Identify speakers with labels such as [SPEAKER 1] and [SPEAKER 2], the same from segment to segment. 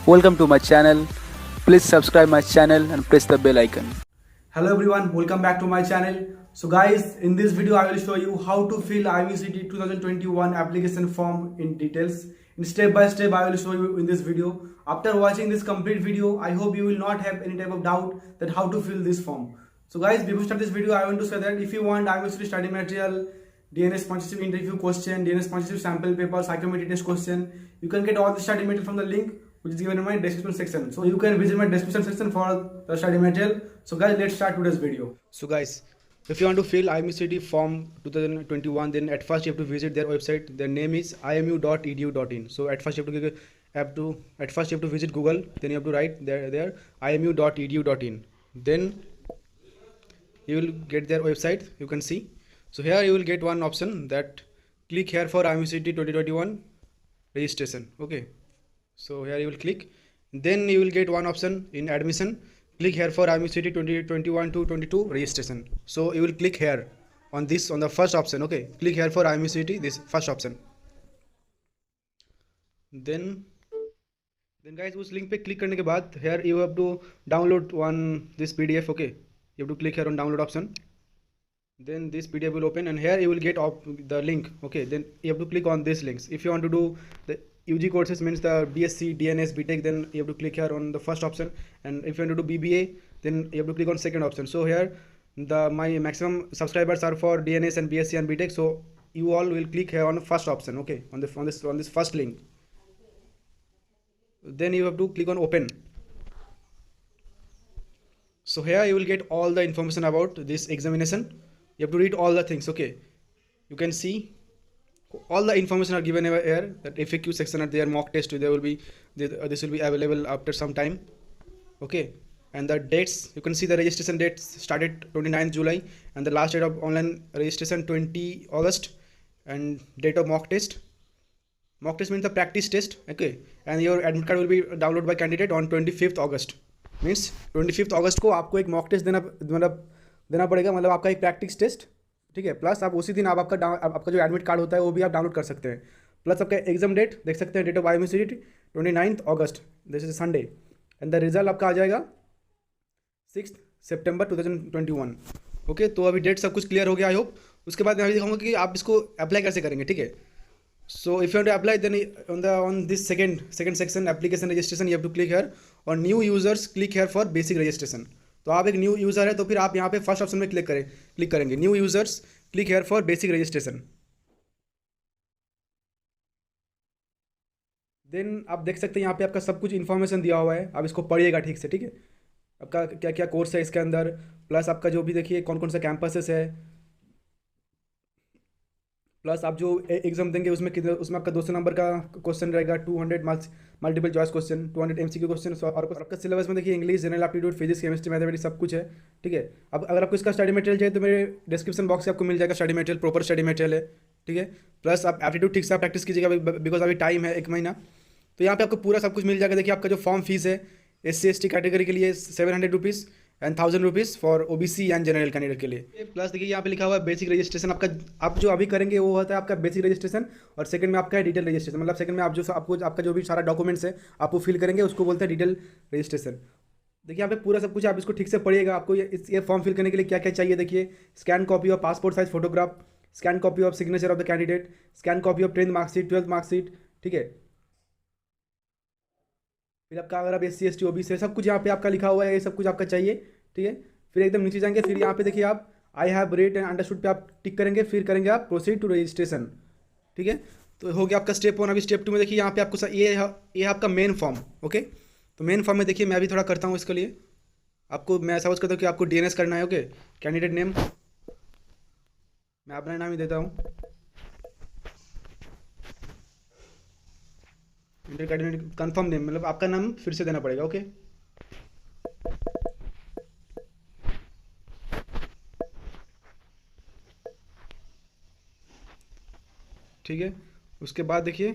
[SPEAKER 1] Welcome to my channel. Please subscribe my channel and press the bell icon.
[SPEAKER 2] Hello everyone, welcome back to my channel. So guys, in this video I will show you how to fill IMUCT 2021 application form in details. In step by step I will show you in this video. After watching this complete video, I hope you will not have any type of doubt that how to fill this form. So guys, before start this video, I want to say that if you want IMUCT study material, DNA sponsorship interview question, DNA sponsorship sample paper, psychometry test question, you can get all the study material from the link which is given in my description section. So you can visit my description section for the study material. So guys, let's start today's video. So guys, if you want to fill IMUCT form 2021, then at first you have to visit their website. Their name is imu.edu.in. So at first you have to visit Google. Then you have to write there imu.edu.in. Then you will get their website. You can see. So here you will get one option that click here for IMUCT 2021 registration. Okay. So here you will click. Then you will get one option in admission. Click here for IMUCT 2021 to 22 registration. So you will click here on the first option. Okay. Click here for IMUCT, this first option. Then guys उस link पे click करने के बाद here you have to download this PDF. Okay. You have to click here on download option. Then this PDF will open and here you will get the link. Okay, then you have to click on these links. If you want to do the UG courses, means the BSc, DNS, BTech, then you have to click here on the first option. And if you want to do BBA, then you have to click on second option. So here my maximum subscribers are for DNS and BSc and BTech. So you all will click here on the first option. Okay, on this first link. Then you have to click on open. So here you will get all the information about this examination. You have to read all the things. Okay, you can see all the information are given here. That FAQ section are there, mock test there will be this will be available after some time. Okay, and the dates, you can see the registration dates started 29th July and the last date of online registration 20 August, and date of mock test means the practice test. Okay, and your admit card will be downloaded by candidate on 25th August. Means 25 अगस्त को आपको एक mock test देना पड़ेगा, मतलब आपका एक practice test. ठीक है, प्लस आप उसी दिन आपका जो एडमिट कार्ड होता है वो भी आप डाउनलोड कर सकते हैं. प्लस आपका एग्जाम डेट देख सकते हैं, date of IMUCT 29th August, this is Sunday. And the result आपका आ जाएगा 6 September 2021. ओके, तो अभी डेट सब कुछ क्लियर हो गया आई होप. उसके बाद मैं अभी दिखाऊंगा कि आप इसको अप्लाई कैसे करेंगे. ठीक है, so if you want to apply, then on this second section application registration, you have to click here और new users click here for basic registration. तो आप एक न्यू यूज़र है तो फिर आप यहाँ पे फर्स्ट ऑप्शन में क्लिक करेंगे new users click here for basic registration. Then आप देख सकते हैं यहाँ पे आपका सब कुछ इन्फॉर्मेशन दिया हुआ है. आप इसको पढ़िएगा ठीक से. ठीक है, आपका क्या क्या कोर्स है इसके अंदर, प्लस आपका जो भी देखिए कौन कौन सा कैंपसेस है, प्लस आप जो एग्जाम देंगे उसमें आपका 200 नंबर का क्वेश्चन रहेगा, 200 marks multiple choice question, 200 MCQ question. और आपका सिलेबस में देखिए English, general aptitude, physics, chemistry, mathematics सब कुछ है. ठीक है, अब अगर आपको इसका स्टडी मटेरियल चाहिए तो मेरे डिस्क्रिप्शन बॉक्स से आपको मिल जाएगा study material, proper study material है. ठीक है, प्लस आप एप्टीट्यूड ठीक से प्रैक्टिस कीजिएगा बिकॉज अभी टाइम है 1 महीना. तो यहाँ पे आपको पूरा सब कुछ मिल जाएगा. देखिए आपका जो फॉर्म फीस है SC/ST कैटेगरी के लिए 700 rupees and 1000 rupees for OBC and general candidate के लिए. प्लस देखिए यहाँ पे लिखा हुआ है बेसिक रजिस्ट्रेशन. आप जो अभी करेंगे वो होता है आपका बेसिक रजिस्ट्रेशन, और सेकंड में आपका है डिटेल रजिस्ट्रेशन. मतलब सेकंड में आप जो आपका जो भी सारा डॉक्यूमेंट्स है आप वो फिल करेंगे, उसको बोलते हैं डिटेल रजिस्ट्रेशन. देखिए यहाँ पे पूरा सब कुछ आप इसको ठीक से पढ़िएगा. आपको ये फॉर्म फिल करने के लिए क्या क्या चाहिए देखिए, scan copy of passport size photograph, scan copy of signature of the candidate, scan copy of 10th marksheet, 12th marksheet. ठीक है, फिर आपका अगर आप SC/ST OBC है सब कुछ यहाँ पे आपका लिखा हुआ है, ये सब कुछ आपका चाहिए. ठीक है, फिर एकदम नीचे जाएंगे, फिर यहाँ पे देखिए आप I have read and understood पे आप टिक करेंगे, फिर करेंगे आप प्रोसीड टू रजिस्ट्रेशन. ठीक है, तो हो गया आपका स्टेप 1. अभी स्टेप 2 में देखिए यहाँ पे आपको ये है आपका मेन फॉर्म. ओके, तो मेन फॉर्म में देखिए मैं भी थोड़ा करता हूँ इसके लिए. आपको मैं सपोज करता हूँ कि आपको DNS करना है. ओके, कैंडिडेट नेम मैं अपना नाम ही देता हूँ, इंटर कैंडिडेट कन्फर्म नेम, मतलब आपका नाम फिर से देना पड़ेगा. ओके, ठीक है, उसके बाद देखिए,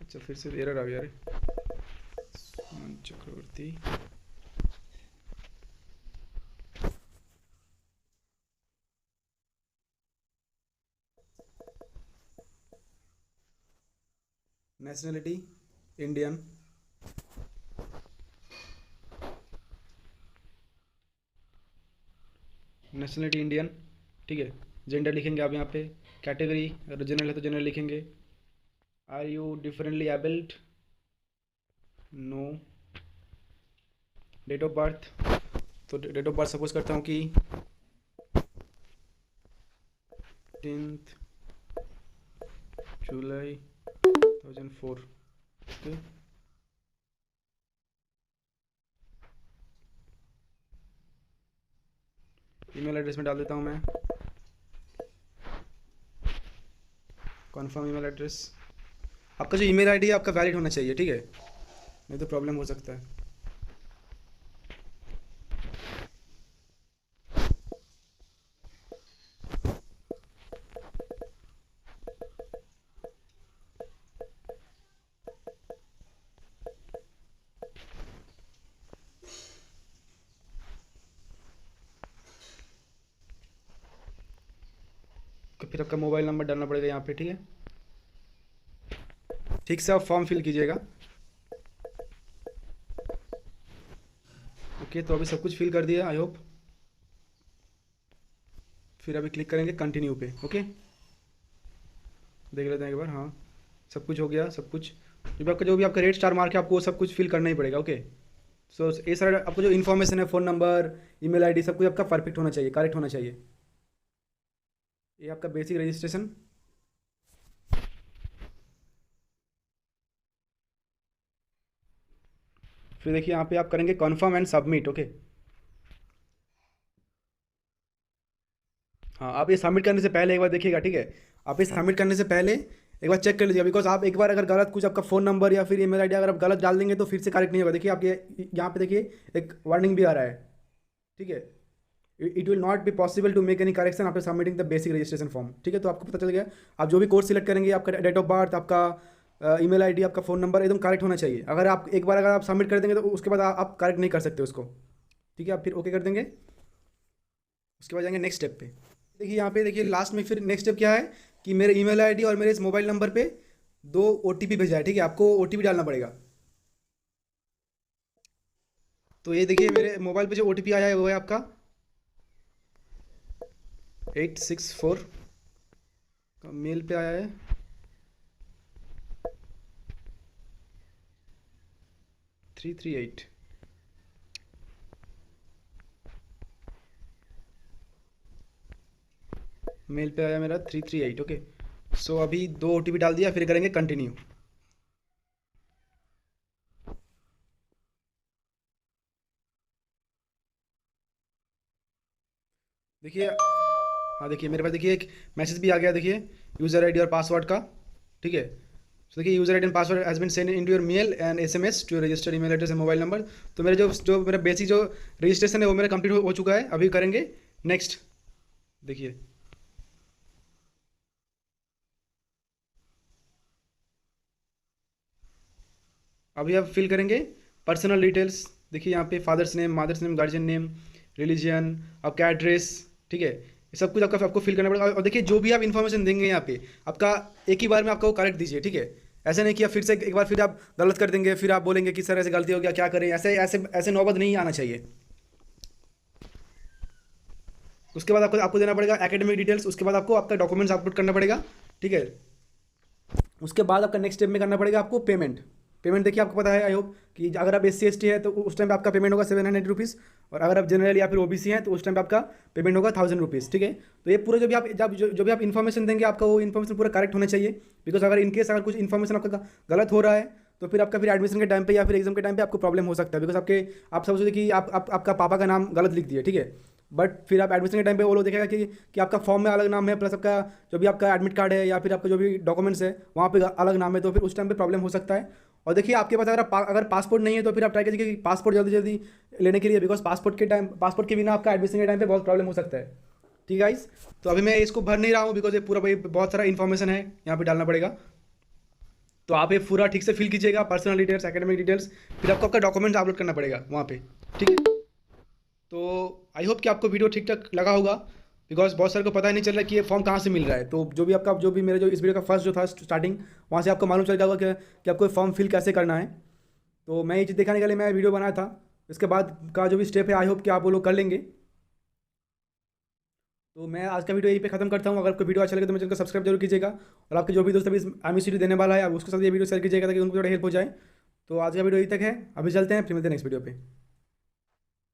[SPEAKER 2] अच्छा फिर से एरर आ गया. अरे सुमन चक्रवर्ती, नेशनलिटी इंडियन, नेशनलिटी इंडियन, ठीक है। जेंडर लिखेंगे आप यहाँ पे। कैटेगरी अगर जनरल है तो जनरल लिखेंगे। Are you differently abled, no. Date of birth, तो डेट ऑफ बर्थ सपोज करता हूँ कि 10th जुलाई 2004, ओके। ईमेल एड्रेस में डाल देता हूँ मैं, कॉन्फर्म ईमेल एड्रेस। आपका जो ईमेल आईडी है आपका वैलिड होना चाहिए, ठीक है, नहीं तो प्रॉब्लम हो सकता है। तो फिर आपका मोबाइल नंबर डालना पड़ेगा यहाँ पे, ठीक है। ठीक से आप फॉर्म फिल कीजिएगा। ओके, तो अभी सब कुछ फिल कर दिया आई होप। फिर अभी क्लिक करेंगे कंटिन्यू पे, ओके। देख लेते हैं एक बार, हाँ सब कुछ हो गया, सब कुछ जो भी आपका रेड स्टार मार्क है आपको वो सब कुछ फिल करना ही पड़ेगा, ओके। सो ये सारा आपको जो इन्फॉर्मेशन है, फ़ोन नंबर, ईमेल आईडी, सब कुछ आपका परफेक्ट होना चाहिए, करेक्ट होना चाहिए। ये आपका बेसिक रजिस्ट्रेशन। फिर देखिए यहाँ पे आप करेंगे कन्फर्म एंड सबमिट, ओके। हाँ, आप ये सबमिट करने से पहले एक बार देखिएगा, ठीक है। आप ये सबमिट करने से पहले एक बार चेक कर लीजिएगा, बिकॉज आप एक बार अगर गलत कुछ आपका फ़ोन नंबर या फिर ईमेल आईडी अगर आप गलत डाल देंगे तो फिर से करेक्ट नहीं होगा। देखिए आप ये यहाँ पे देखिए एक वार्निंग भी आ रहा है, ठीक है। It will not be possible to make any correction after submitting the basic registration form, ठीक है। तो आपको पता चल गया, आप जो भी कोर्स सिलेक्ट करेंगे आपका डेट ऑफ बर्थ, आपका ईमेल आईडी, आपका फ़ोन नंबर एकदम करेक्ट होना चाहिए। अगर आप एक बार अगर आप सबमिट कर देंगे तो उसके बाद आप करेक्ट नहीं कर सकते उसको, ठीक है। आप फिर ओके कर देंगे, उसके बाद जाएंगे नेक्स्ट स्टेप पे। देखिए यहाँ पे देखिए लास्ट में फिर नेक्स्ट स्टेप क्या है कि मेरे ईमेल आईडी और मेरे इस मोबाइल नंबर पे 2 ओटीपी भेजा है, ठीक है। आपको ओटीपी डालना पड़ेगा। तो ये देखिए मेरे मोबाइल पे जो ओटीपी आया है वो है आपका 864, मेल पे आया है 338। मेल पे आया मेरा 338, ओके। सो अभी 2 ओटीपी डाल दिया, फिर करेंगे कंटिन्यू। देखिए, हाँ देखिए मेरे पास देखिए एक मैसेज भी आ गया, देखिए यूज़र आईडी और पासवर्ड का, ठीक है। तो देखिए user ID and password has been send in to your mail and SMS to registered email address and mobile number. तो मेरे जो मेरा बेसिक जो रजिस्ट्रेशन है वो मेरा कंप्लीट हो चुका है। अभी करेंगे नेक्स्ट, देखिए अभी आप फिल करेंगे पर्सनल डिटेल्स। देखिए यहाँ पे father's name, mother's name, guardian name, religion, आपका एड्रेस, ठीक है। ये सब कुछ आपको फिल करना पड़ेगा। और देखिए जो भी आप इन्फॉर्मेशन देंगे यहाँ पे आपका एक ही बार में आपका वो करेक्ट दीजिए, ठीक है। ऐसे नहीं कि आप फिर से एक बार फिर आप गलत कर देंगे, फिर आप बोलेंगे कि सर ऐसे गलती हो गया, क्या करें। ऐसे ऐसे ऐसे नौबत नहीं आना चाहिए। उसके बाद आपको आपको देना पड़ेगा एकेडमिक डिटेल्स। उसके बाद आपको आपका डॉक्यूमेंट्स अपलोड करना पड़ेगा, ठीक है। उसके बाद आपका नेक्स्ट स्टेप में करना पड़ेगा आपको पेमेंट। पेमेंट देखिए आपको पता है आई होप कि अगर आप SC/ST है तो उस टाइम पे आपका पेमेंट होगा 700 रुपीज़, और अगर आप जनरल या फिर OBC हैं तो उस टाइम पे आपका पेमेंट होगा 1000 रुपीज़, ठीक है। तो ये पूरा जो भी आप इन्फॉर्मेशन देंगे आपका वो इन्फॉर्मेशन पूरा करेक्ट होना चाहिए। बिकॉज अगर इनकेस अगर कुछ इन्फॉर्मेशन आपका गलत हो रहा है तो फिर आपका फिर एडमिशन के टाइम पे या फिर एग्जाम के टाइम पे आपको प्रॉब्लम हो सकता है। बिकॉज आप समझो कि आपका पापा का नाम गलत लिख दिए, ठीक है। बट फिर आप एडमिशन के टाइम पे वो लोग देखेगा कि आपका फॉर्म में अलग नाम है, प्लस आपका जो भी आपका एडमिट कार्ड है या फिर आपका जो भी डॉक्यूमेंट्स है वहाँ पे अलग नाम है, तो फिर उस टाइम पे प्रॉब्लम हो सकता है। और देखिए आपके पास अगर पासपोर्ट नहीं है तो फिर आप ट्राई कीजिए कि पासपोर्ट जल्दी जल्दी लेने के लिए, बिकॉज पासपोर्ट के बिना आपका एडमिशन के टाइम पे बहुत प्रॉब्लम हो सकता है, ठीक है गाइस। तो अभी मैं इसको भर नहीं रहा हूँ बिकॉज ये पूरा भाई बहुत सारा इन्फॉर्मेशन है यहाँ पे डालना पड़ेगा। तो आप ये पूरा ठीक से फिल कीजिएगा, पर्सनल डिटेल्स, एकेडमिक डिटेल्स, फिर आपको आपका डॉक्यूमेंट्स अपलोड करना पड़ेगा वहाँ पे, ठीक है। तो आई होप कि आपको वीडियो ठीक ठाक लगा होगा, बिकॉज बहुत सारे को पता ही नहीं चल रहा है कि ये फॉर्म कहाँ से मिल रहा है। तो जो भी मेरे जो इस वीडियो का फर्स्ट जो था स्टार्टिंग, वहाँ से आपको मालूम चल जाएगा कि आपको फॉर्म फिल कैसे करना है। तो मैं ये चीज़ दिखाने के लिए मैं वीडियो बनाया था। इसके बाद का जो भी स्टेप है आई होप कि आप वो लोग कर लेंगे। तो मैं आज का वीडियो यहीं पे खत्म करता हूँ। अगर कोई वीडियो अच्छा लगे तो मेरे चैनल को सब्सक्राइब जरूर कीजिएगा, और आपके जो भी दोस्त अभी IMCT देने वाला है अब उसके साथ ये वीडियो शेयर कीजिएगा ताकि उनको थोड़ा हेल्प हो जाए। तो आज का वीडियो यहीं तक है, अभी चलते हैं, फिर मिलते हैं नेक्स्ट वीडियो पे।